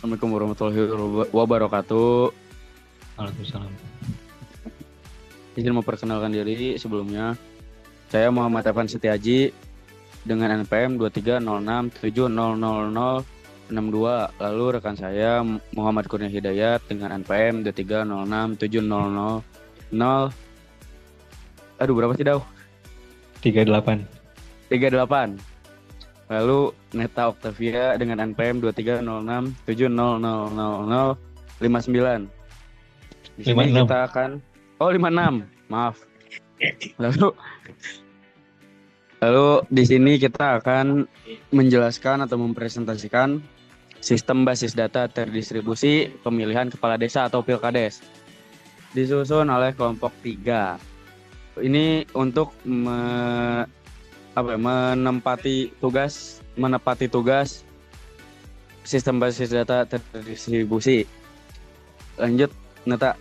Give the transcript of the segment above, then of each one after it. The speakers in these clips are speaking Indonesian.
Assalamualaikum warahmatullahi wabarakatuh. Waalaikumsalam. Izin memperkenalkan diri sebelumnya. Saya Muhammad Evan Setiaji dengan NPM 2306700062. Lalu rekan saya Muhammad Kurnia Hidayat dengan NPM 23067000. Aduh, berapa sih, Daw? 38. 38. Lalu Neta Octavia dengan NPM 2306700059. Di sini 56. kita akan 56. Maaf. Lalu lalu di sini kita akan menjelaskan atau mempresentasikan sistem basis data terdistribusi pemilihan kepala desa atau Pilkades. Disusun oleh kelompok 3. Ini untuk menepati tugas sistem basis data terdistribusi. Lanjut, Neta.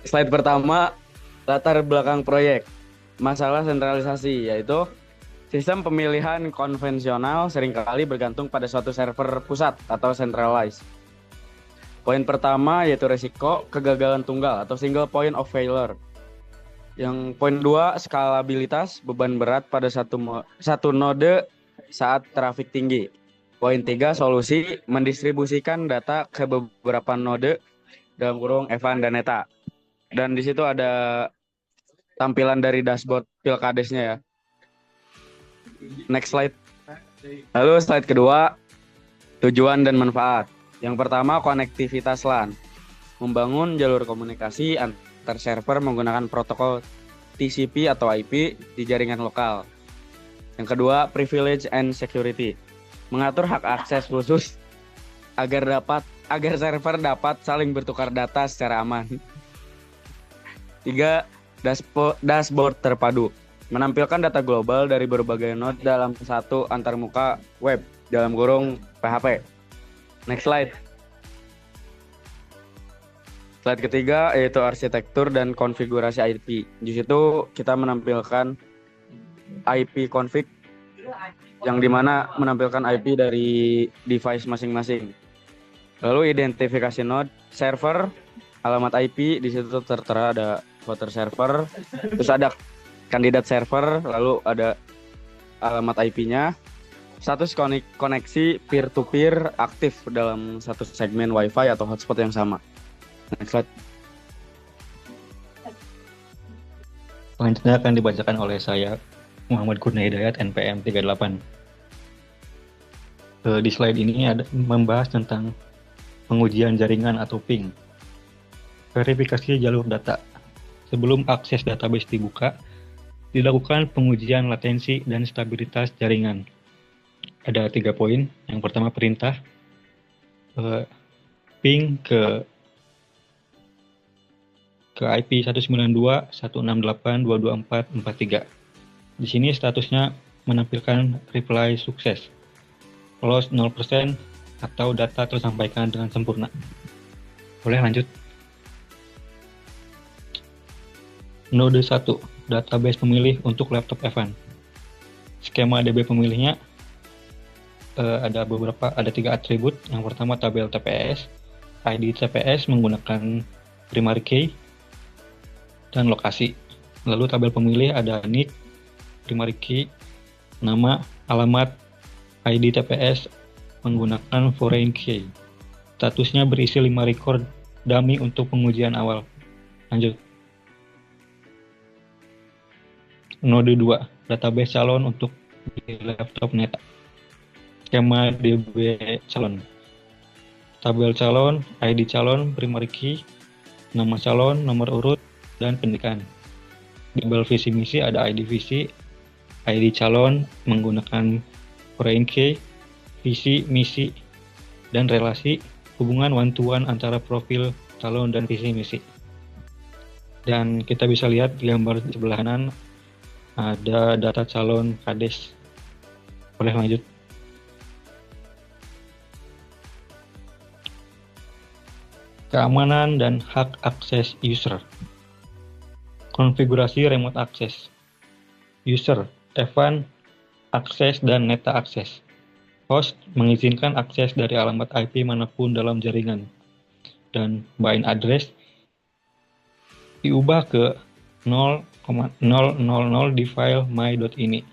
Slide pertama, latar belakang proyek. Masalah sentralisasi, yaitu sistem pemilihan konvensional seringkali bergantung pada suatu server pusat atau centralized. Poin pertama yaitu resiko kegagalan tunggal atau single point of failure. Yang poin 2, skalabilitas beban berat pada satu node saat trafik tinggi. Poin 3, solusi mendistribusikan data ke beberapa node dalam kurung Evan dan Neta. Dan di situ ada tampilan dari dashboard Pilkadesnya ya. Next slide. Lalu slide kedua, tujuan dan manfaat. Yang pertama, konektivitas LAN. Membangun jalur komunikasi antar server menggunakan protokol TCP atau IP di jaringan lokal. Yang kedua, privilege and security. Mengatur hak akses khusus agar server dapat saling bertukar data secara aman. 3, dashboard terpadu. Menampilkan data global dari berbagai node dalam satu antarmuka web dalam kurung PHP. Next slide. Slide ketiga yaitu arsitektur dan konfigurasi IP. Di situ kita menampilkan IP config yang dimana menampilkan IP dari device masing-masing. Lalu identifikasi node, server, alamat IP. Di situ tertera ada voter server, terus ada kandidat server, lalu ada alamat IP-nya. Status koneksi peer-to-peer aktif dalam satu segmen WiFi atau hotspot yang sama. Next slide. Selanjutnya akan dibacakan oleh saya, Muhammad Kurnia Hidayat, NPM 38. Di slide ini ada membahas tentang pengujian jaringan atau ping. Verifikasi jalur data. Sebelum akses database dibuka, dilakukan pengujian latensi dan stabilitas jaringan. Ada 3 poin. Yang pertama, perintah ping ke IP 192.168.224.43. Di sini statusnya menampilkan reply sukses, loss 0% atau data tersampaikan dengan sempurna. Boleh lanjut. Node 1, database pemilih untuk laptop Evan. Skema DB pemilihnya ada 3 atribut. Yang pertama, tabel TPS, ID TPS menggunakan primary key dan lokasi. Lalu tabel pemilih ada nick, primary key, nama, alamat, ID TPS menggunakan foreign key. Statusnya berisi 5 record dummy untuk pengujian awal. Lanjut. Node 2, database calon untuk di laptop Neta. Skema DB calon. Tabel calon, ID calon, primary key, nama calon, nomor urut, dan pendidikan. Di tabel visi misi ada ID visi, ID calon menggunakan foreign key, visi misi, dan relasi hubungan one-to-one antara profil calon dan visi misi. Dan kita bisa lihat di gambar di sebelah kanan ada data calon kades. Boleh lanjut. Keamanan dan hak akses user. Konfigurasi remote access. User, Evan, akses dan Neta akses. Host mengizinkan akses dari alamat IP manapun dalam jaringan. Dan bind address diubah ke 0,000 di file my.ini.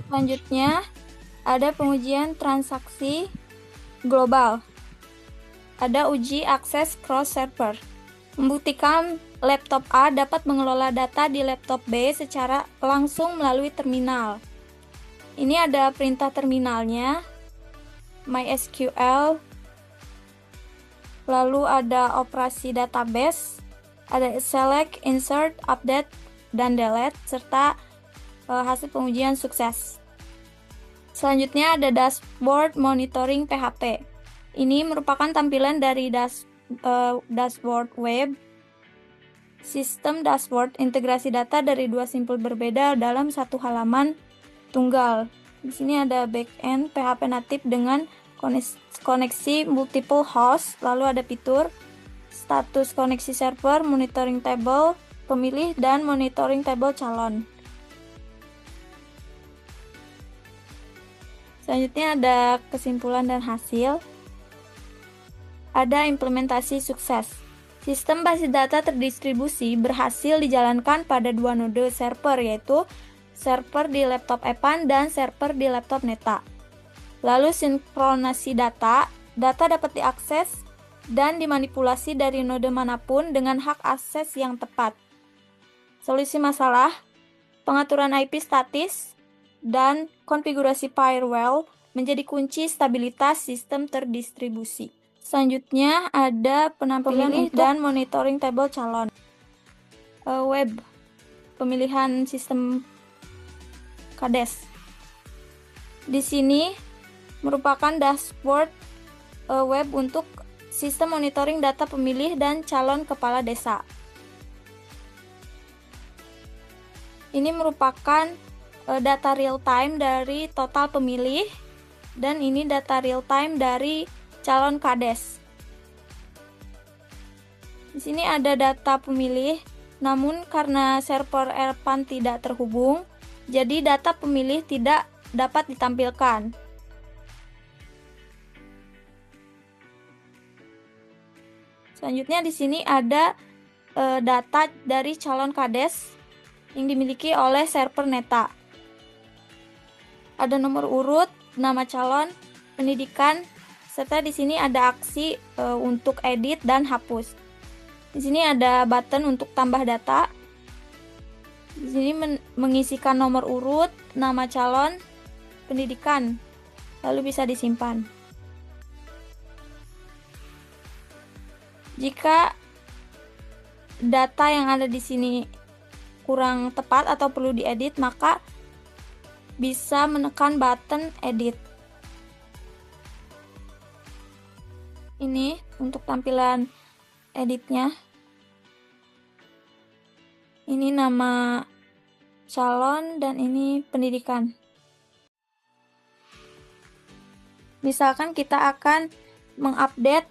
Selanjutnya, ada pengujian transaksi global. Ada uji akses cross-server. Membuktikan laptop A dapat mengelola data di laptop B secara langsung melalui terminal. Ini ada perintah terminalnya, MySQL, lalu ada operasi database, ada select, insert, update, dan delete, serta hasil pengujian sukses. Selanjutnya ada dashboard monitoring PHP. Ini merupakan tampilan dari dashboard web. Sistem dashboard integrasi data dari dua simpul berbeda dalam satu halaman tunggal. Di sini ada backend PHP natif dengan koneksi multiple host, lalu ada fitur status koneksi server, monitoring table pemilih, dan monitoring table calon. Selanjutnya ada kesimpulan dan hasil. Ada implementasi sukses. Sistem basis data terdistribusi berhasil dijalankan pada dua node server, yaitu server di laptop Evan dan server di laptop Neta. Lalu sinkronasi data dapat diakses dan dimanipulasi dari node manapun dengan hak akses yang tepat. Solusi masalah, pengaturan IP statis, dan konfigurasi firewall menjadi kunci stabilitas sistem terdistribusi. Selanjutnya ada penampilan dan monitoring table calon. Web, pemilihan sistem KDES. Di sini merupakan dashboard web untuk sistem monitoring data pemilih dan calon kepala desa. Ini merupakan data real time dari total pemilih, dan ini data real time dari calon KDES. Di sini ada data pemilih, namun karena server Evan tidak terhubung, jadi data pemilih tidak dapat ditampilkan. Selanjutnya di sini ada data dari calon KDES yang dimiliki oleh server Neta. Ada nomor urut, nama calon, pendidikan, serta di sini ada aksi untuk edit dan hapus. Di sini ada button untuk tambah data. Di sini mengisikan nomor urut, nama calon, pendidikan, lalu bisa disimpan. Jika data yang ada di sini kurang tepat atau perlu diedit, maka bisa menekan button edit. Ini untuk tampilan editnya. Ini nama calon dan ini pendidikan. Misalkan kita akan mengupdate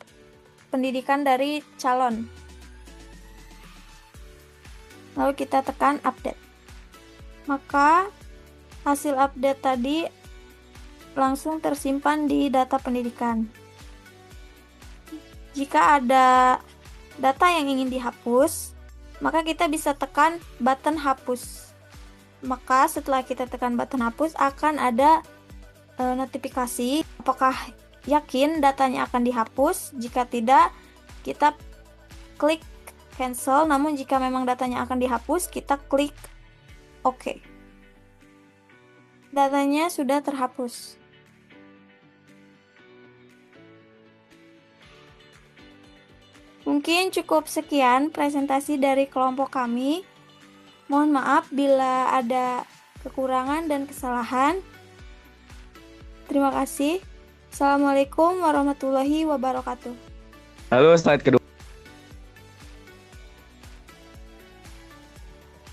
pendidikan dari calon. Lalu kita tekan update. Maka hasil update tadi langsung tersimpan di data pendidikan. Jika ada data yang ingin dihapus, maka kita bisa tekan button hapus. Maka setelah kita tekan button hapus akan ada notifikasi apakah yakin datanya akan dihapus. Jika tidak, kita klik cancel. Namun jika memang datanya akan dihapus, kita klik OK. Datanya sudah terhapus. Mungkin cukup sekian presentasi dari kelompok kami. Mohon maaf bila ada kekurangan dan kesalahan. Terima kasih. Assalamualaikum warahmatullahi wabarakatuh. Halo, slide kedua.